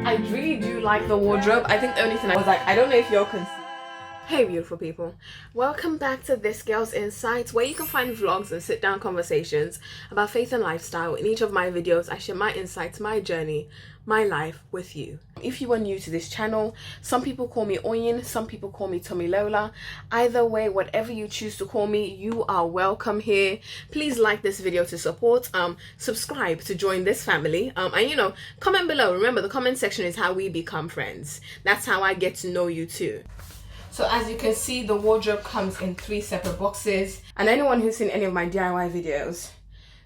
I really do like the wardrobe. I think the only thing I was like, I don't know if y'all can see. Hey beautiful people, welcome back to This Girl's Insights, where you can find vlogs and sit down conversations about faith and lifestyle. In each of my videos I share my insights, my journey, my life with you. If you are new to this channel, some people call me Oyin, some people call me Tomilola. Either way, whatever you choose to call me, you are welcome here. Please like this video to support, subscribe to join this family, and you know, comment below. Remember, the comment section is how we become friends. That's how I get to know you too. So as you can see, the wardrobe comes in 3 separate boxes, and anyone who's seen any of my DIY videos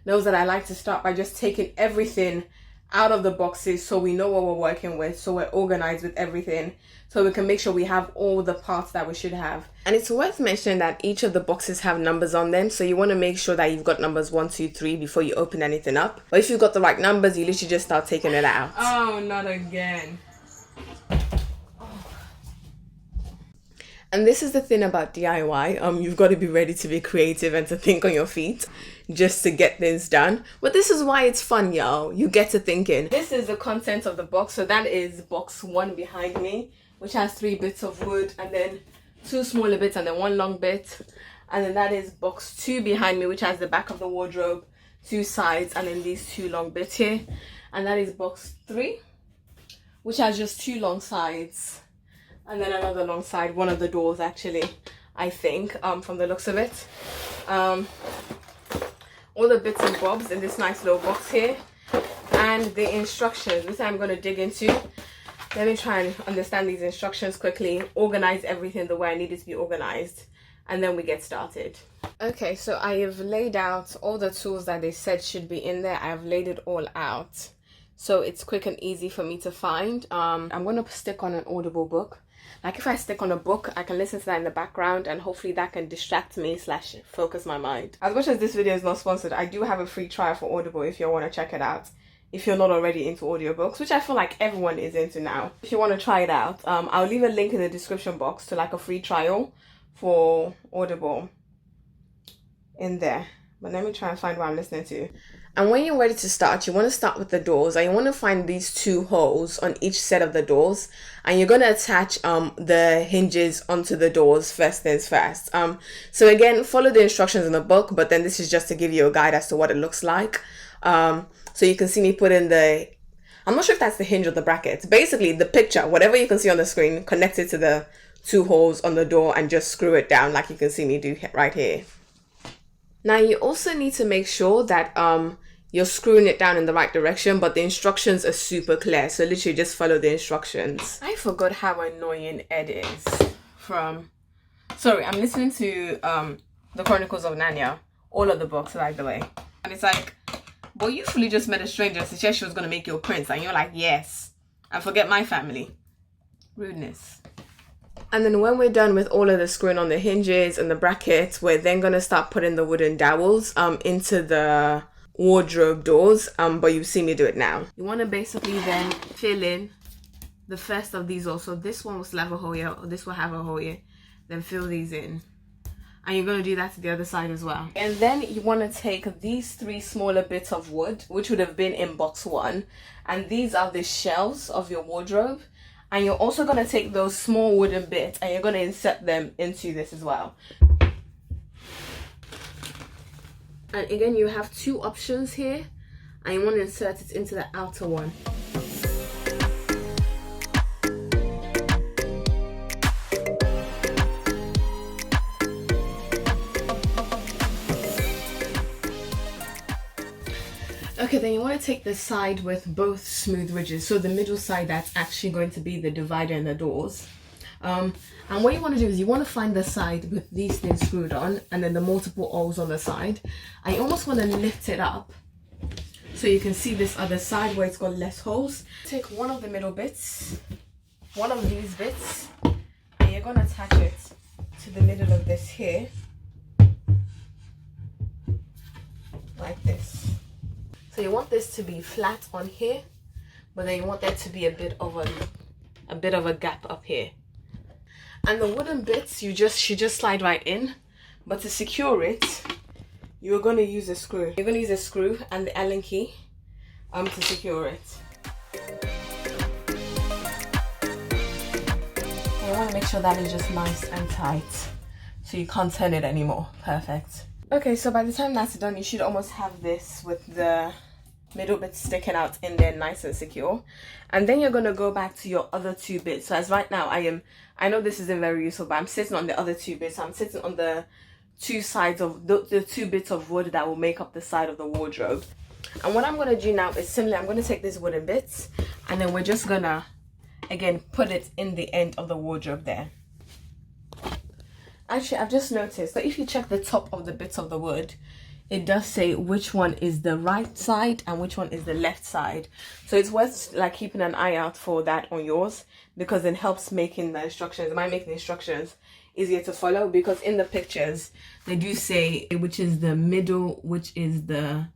knows that I like to start by just taking everything out of the boxes so we know what we're working with, so we're organized with everything, so we can make sure we have all the parts that we should have. And it's worth mentioning that each of the boxes have numbers on them, so you want to make sure that you've got numbers 1, 2, 3 before you open anything up. But if you've got the right numbers, you literally just start taking it out. Oh, not again. And this is the thing about DIY, you've got to be ready to be creative and to think on your feet just to get things done. But this is why it's fun, y'all. You get to thinking. This is the content of the box. So that is box 1 behind me, which has 3 bits of wood and then 2 smaller bits and then 1 long bit. And then that is box 2 behind me, which has the back of the wardrobe, 2 sides, and then these 2 long bits here. And that is box 3, which has just 2 long sides. And then another long side, one of the doors actually, I think, from the looks of it. All the bits and bobs in this nice little box here. And the instructions, which I'm going to dig into. Let me try and understand these instructions quickly, organize everything the way I need it to be organized, and then we get started. Okay, so I have laid out all the tools that they said should be in there. I have laid it all out, so it's quick and easy for me to find. I'm going to stick on an Audible book. Like if I stick on a book, I can listen to that in the background, and hopefully that can distract me / focus my mind. As much as this video is not sponsored, I do have a free trial for Audible if you want to check it out. If you're not already into audiobooks, which I feel like everyone is into now. If you want to try it out, I'll leave a link in the description box to like a free trial for Audible in there. But let me try and find what I'm listening to. And when you're ready to start, you want to start with the doors, and you want to find these 2 holes on each set of the doors, and you're going to attach the hinges onto the doors first things first. So again, follow the instructions in the book, but then this is just to give you a guide as to what it looks like. So you can see me put in I'm not sure if that's the hinge or the brackets. Basically, the picture, whatever you can see on the screen, connect it to the 2 holes on the door and just screw it down like you can see me do right here. Now you also need to make sure that you're screwing it down in the right direction, but the instructions are super clear, so literally just follow the instructions. I forgot how annoying Ed is from... Sorry, I'm listening to The Chronicles of Narnia, all of the books, by the way. And it's like, well, you fully just met a stranger and said she was going to make you a prince, and you're like, yes, and forget my family. Rudeness. And then when we're done with all of the screwing on the hinges and the brackets, we're then going to start putting the wooden dowels into the wardrobe doors, but you see me do it now. You want to basically then fill in the first of these also. This one will still have a hole here, or this will have a hole here. Then fill these in. And you're going to do that to the other side as well. And then you want to take these 3 smaller bits of wood, which would have been in box 1. And these are the shelves of your wardrobe. And you're also going to take those small wooden bits and you're going to insert them into this as well. And again, you have 2 options here, and you want to insert it into the outer one. Okay, then you want to take the side with both smooth ridges. So the middle side, that's actually going to be the divider in the doors. And what you want to do is you want to find the side with these things screwed on, and then the multiple holes on the side. And you almost want to lift it up so you can see this other side where it's got less holes. Take one of the middle bits, one of these bits, and you're going to attach it to the middle of this here, like this. So you want this to be flat on here, but then you want there to be a bit of a gap up here. And the wooden bits should just slide right in, but to secure it, you're going to use a screw. You're going to use a screw and the Allen key to secure it. you want to make sure that is just nice and tight so you can't turn it anymore. Perfect. Okay, so by the time that's done, you should almost have this with the middle bit sticking out in there nice and secure. And then you're going to go back to your other two bits. So as right now I know this isn't very useful, but I'm sitting on the other two bits. I'm sitting on the two sides of the two bits of wood that will make up the side of the wardrobe. And what I'm going to do now is simply I'm going to take these wooden bits and then we're just going to again put it in the end of the wardrobe there. Actually, I've just noticed that if you check the top of the bits of the wood, it does say which one is the right side and which one is the left side. So it's worth like keeping an eye out for that on yours, because it helps making the instructions. It might make the instructions easier to follow, because in the pictures they do say which is the middle, which is the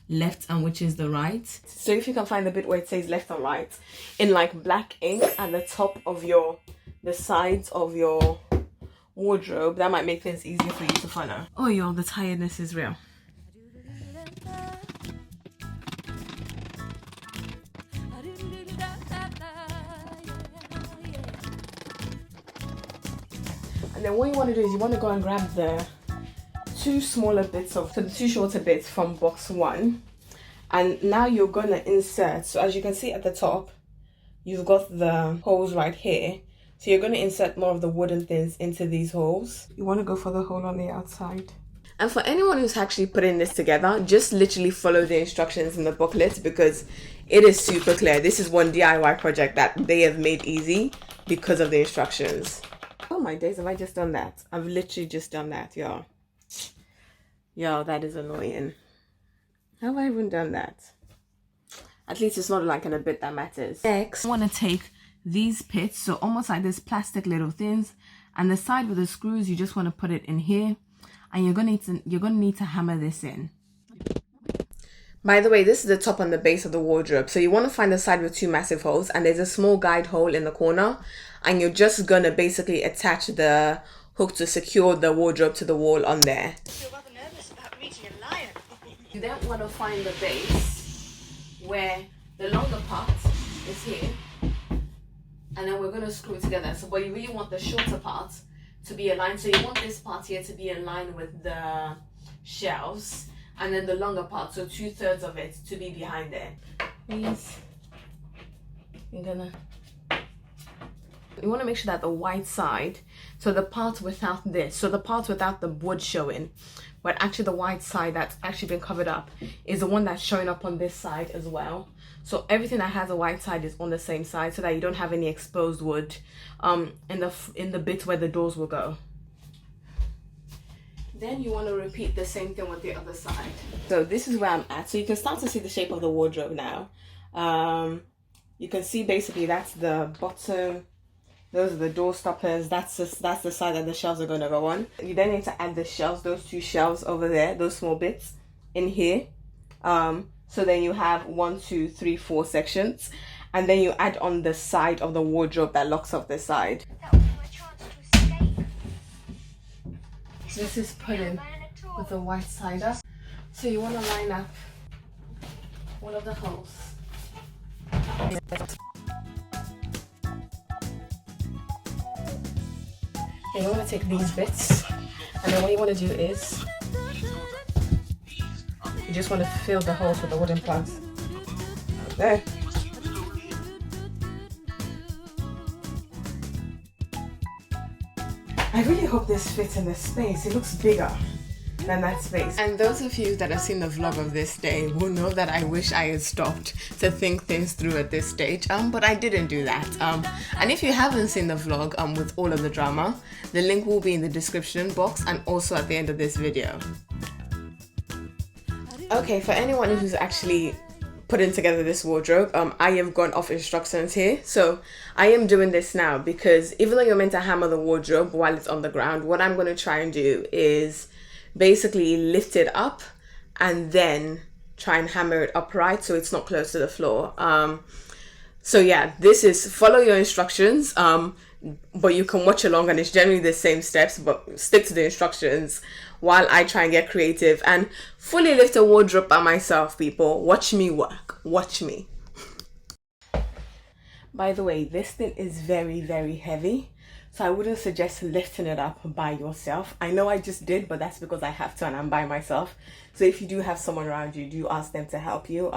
left, and which is the right. So if you can find the bit where it says left and right in like black ink at the top of the sides of your wardrobe, that might make things easier for you to follow. Oh y'all, the tiredness is real. And then what you want to do is you want to go and grab the two smaller bits of, so the two shorter bits from box 1, and now you're going to insert. So as you can see at the top, you've got the holes right here. So you're going to insert more of the wooden things into these holes. You want to go for the hole on the outside. And for anyone who's actually putting this together, just literally follow the instructions in the booklet, because it is super clear. This is one DIY project that they have made easy because of the instructions. Oh my days, have I just done that? I've literally just done that, y'all. Yo, that is annoying. How have I even done that? At least it's not like in a bit that matters. Next, I want to take these pits, so almost like this plastic little things, and the side with the screws, you just want to put it in here, and you're gonna need to hammer this in. By the way, this is the top and the base of the wardrobe. So you want to find the side with two massive holes, and there's a small guide hole in the corner, and you're just gonna basically attach the hook to secure the wardrobe to the wall on there. You then want to find the base where the longer part is here, and then we're going to screw it together. So but you really want the shorter part to be aligned. So you want this part here to be in line with the shelves, and then the longer part, so 2/3 of it, to be behind there. Please, you want to make sure that the white side, so the part without this, so the part without the wood showing, but actually the white side that's actually been covered up is the one that's showing up on this side as well. So everything that has a white side is on the same side, so that you don't have any exposed wood in the bit where the doors will go. Then you want to repeat the same thing with the other side. So this is where I'm at. So you can start to see the shape of the wardrobe now. You can see basically that's the bottom. Those are the door stoppers. That's the side that the shelves are going to go on. You then need to add the shelves, those two shelves over there, those small bits in here. So then you have 1, 2, 3, 4 sections, and then you add on the side of the wardrobe that locks off the side. This is put in with the white side up. So you want to line up all of the holes. Okay, you want to take these bits, and then what you want to do is you just want to fill the holes with the wooden plugs. Okay. I really hope this fits in the space. It looks bigger than that space. And those of you that have seen the vlog of this day will know that I wish I had stopped to think things through at this stage, but I didn't do that. And if you haven't seen the vlog with all of the drama, the link will be in the description box and also at the end of this video. Okay, for anyone who's actually putting together this wardrobe, I have gone off instructions here. So I am doing this now because even though you're meant to hammer the wardrobe while it's on the ground, what I'm going to try and do is basically lift it up and then try and hammer it upright so it's not close to the floor. So yeah, this is follow your instructions, but you can watch along and it's generally the same steps, but stick to the instructions while I try and get creative and fully lift a wardrobe by myself, people. Watch me work. Watch me. By the way, this thing is very, very heavy. So I wouldn't suggest lifting it up by yourself. I know I just did, but that's because I have to and I'm by myself. So if you do have someone around you, do ask them to help you.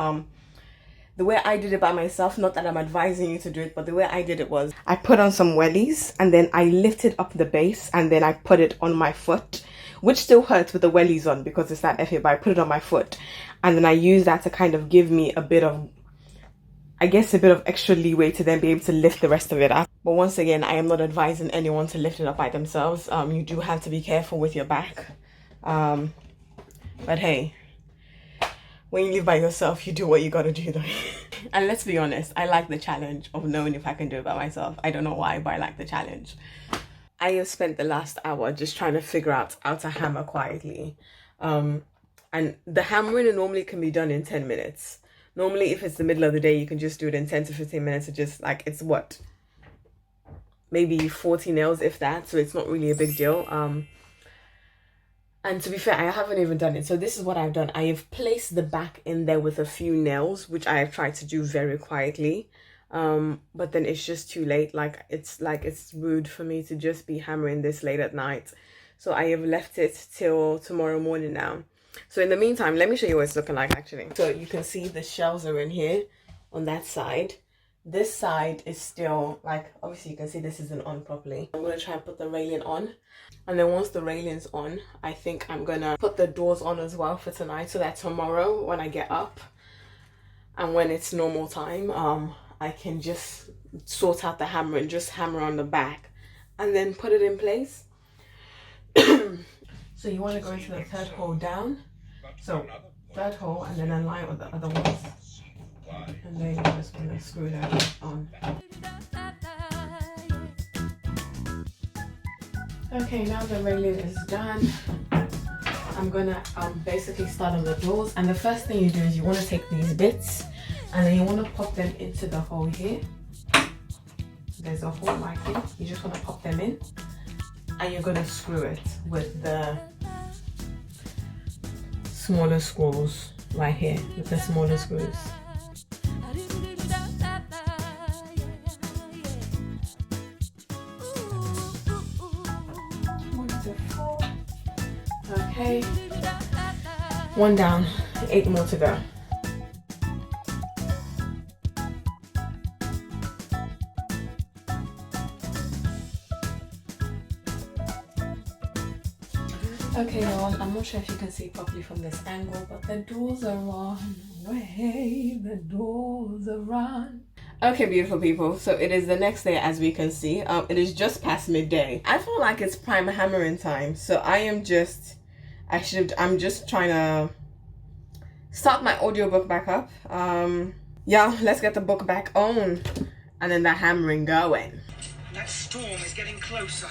The way I did it by myself, not that I'm advising you to do it, but the way I did it was I put on some wellies and then I lifted up the base and then I put it on my foot, which still hurts with the wellies on because it's that heavy, but I put it on my foot. And then I use that to kind of give me a bit of, I guess, a bit of extra leeway to then be able to lift the rest of it up. But once again, I am not advising anyone to lift it up by themselves. You do have to be careful with your back. But hey, when you live by yourself, you do what you gotta do though. And let's be honest, I like the challenge of knowing if I can do it by myself. I don't know why, but I like the challenge. I have spent the last hour just trying to figure out how to hammer quietly. And the hammering normally can be done in 10 minutes. Normally, if it's the middle of the day, you can just do it in 10 to 15 minutes. It's just like, it's what? Maybe 40 nails, if that. So it's not really a big deal. And to be fair, I haven't even done it. So this is what I've done. I have placed the back in there with a few nails, which I have tried to do very quietly. But then it's just too late. It's rude for me to just be hammering this late at night. So I have left it till tomorrow morning now. So in the meantime, let me show you what it's looking like actually. So you can see the shelves are in here on that side. This side is still, like, obviously you can see this isn't on properly. I'm going to try and put the railing on. And then once the railing's on, I think I'm going to put the doors on as well for tonight so that tomorrow when I get up and when it's normal time, I can just sort out the hammer and just hammer on the back and then put it in place. So you want to go into the third hole down. So third hole and then align with the other ones. And then you're just going to screw that on. Okay, now the railing is done. I'm going to basically start on the doors. And the first thing you do is you want to take these bits and then you want to pop them into the hole here. There's a hole right here. You just want to pop them in. And you're going to screw it with the smaller screws right here, with the smaller screws. 1, 2, 4. Okay. 1 down, 8 more to go. Okay, y'all, I'm not sure if you can see properly from this angle, but the doors are on. Way, the doors are on. Okay, beautiful people, so it is the next day as we can see. It is just past midday. I feel like it's prime hammering time, so I'm just trying to start my audiobook back up. Yeah, let's get the book back on and then the hammering going. That storm is getting closer.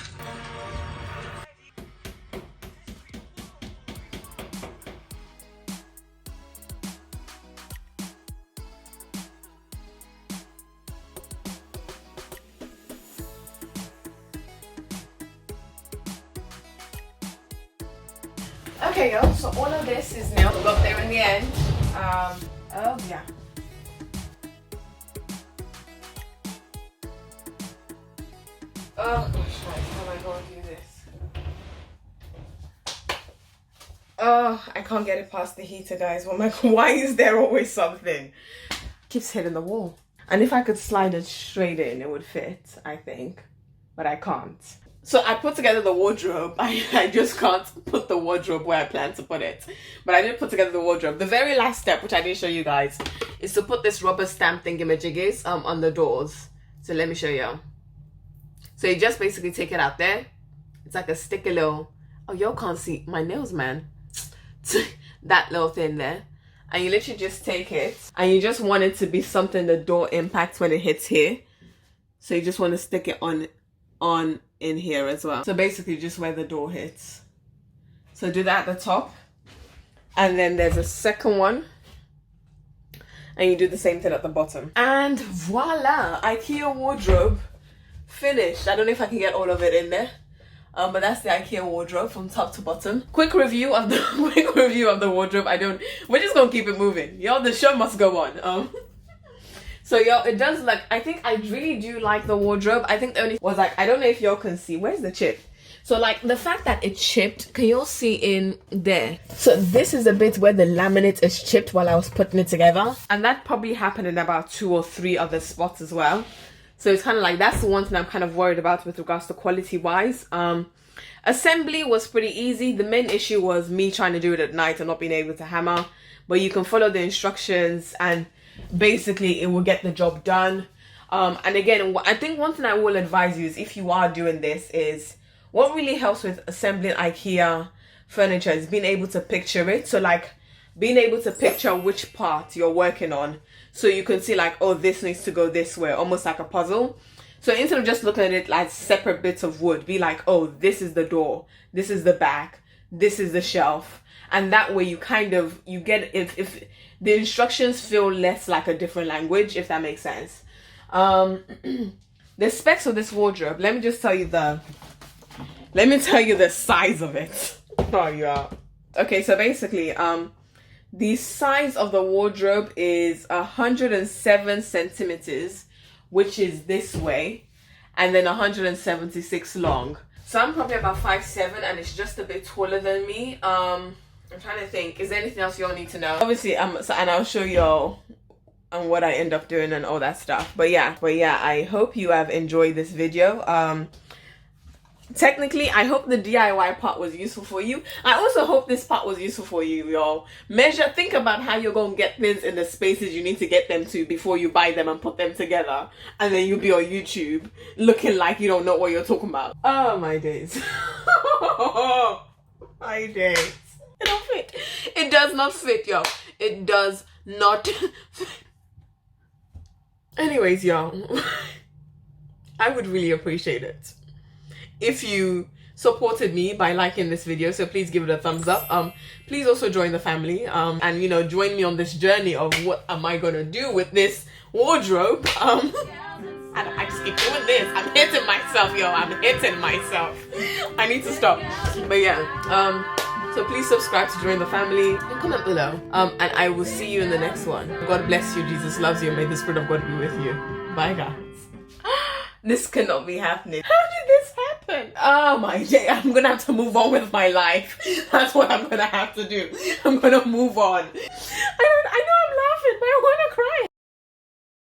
Okay, y'all, so all of this is now got there in the end. Oh yeah. Oh gosh, how am I going to do this? Oh, I can't get it past the heater, guys. Oh my god, why is there always something? Keeps hitting the wall. And if I could slide it straight in, it would fit, I think. But I can't. So I put together the wardrobe. I just can't put the wardrobe where I plan to put it. But I did put together the wardrobe. The very last step, which I didn't show you guys, is to put this rubber stamp thingamajiggies on the doors. So let me show you. So you just basically take it out there. It's like a sticky little... Oh, y'all can't see my nails, man. That little thing there. And you literally just take it. And you just want it to be something the door impacts when it hits here. So you just want to stick it on in here as well. So basically just where the door hits. So do that at the top. And then there's a second one. And you do the same thing at the bottom. And voila! IKEA wardrobe finished. I don't know if I can get all of it in there. But that's the IKEA wardrobe from top to bottom. Quick review of the wardrobe. We're just gonna keep it moving. Y'all, the show must go on. So y'all, it does like, I think I really do like the wardrobe. I think the only was like, I don't know if y'all can see, where's the chip? So like the fact that it chipped, can y'all see in there? So this is the bit where the laminate is chipped while I was putting it together. And that probably happened in about 2 or 3 other spots as well. So it's kind of like, that's the one thing I'm kind of worried about with regards to quality wise. Assembly was pretty easy. The main issue was me trying to do it at night and not being able to hammer. But you can follow the instructions and basically it will get the job done. And again, I think one thing I will advise you is if you are doing this is, what really helps with assembling IKEA furniture is being able to picture it. So like being able to picture which part you're working on. So you can see like, oh, this needs to go this way, almost like a puzzle. So instead of just looking at it like separate bits of wood, be like, oh, this is the door, this is the back, this is the shelf. And that way you kind of, you get, if the instructions feel less like a different language, if that makes sense. The specs of this wardrobe, let me tell you the size of it. Oh yeah. Okay, so basically, the size of the wardrobe is 107 centimeters, which is this way, and then 176 long. So I'm probably about 5'7", and it's just a bit taller than me. I'm trying to think, is there anything else y'all need to know? Obviously, and I'll show y'all and what I end up doing and all that stuff. But yeah, I hope you have enjoyed this video. Technically, I hope the DIY part was useful for you. I also hope this part was useful for you, y'all. Think about how you're gonna get things in the spaces you need to get them to before you buy them and put them together. And then you'll be on YouTube looking like you don't know what you're talking about. Oh, my days. My days. It don't fit. It does not fit, y'all. It does not fit. Anyways, y'all, I would really appreciate it if you supported me by liking this video, so please give it a thumbs up. Please also join the family, and you know, join me on this journey of what am I gonna do with this wardrobe. I just keep doing this. I'm hitting myself, yo. I'm hitting myself. I need to stop. But yeah, so please subscribe to join the family and comment below. And I will see you in the next one. God bless you. Jesus loves you. May the Spirit of God be with you. Bye, guys. This cannot be happening. How did this happen? Oh my day. I'm gonna have to move on with my life. That's what I'm gonna have to do. I'm gonna move on. I know I'm laughing, but I wanna cry.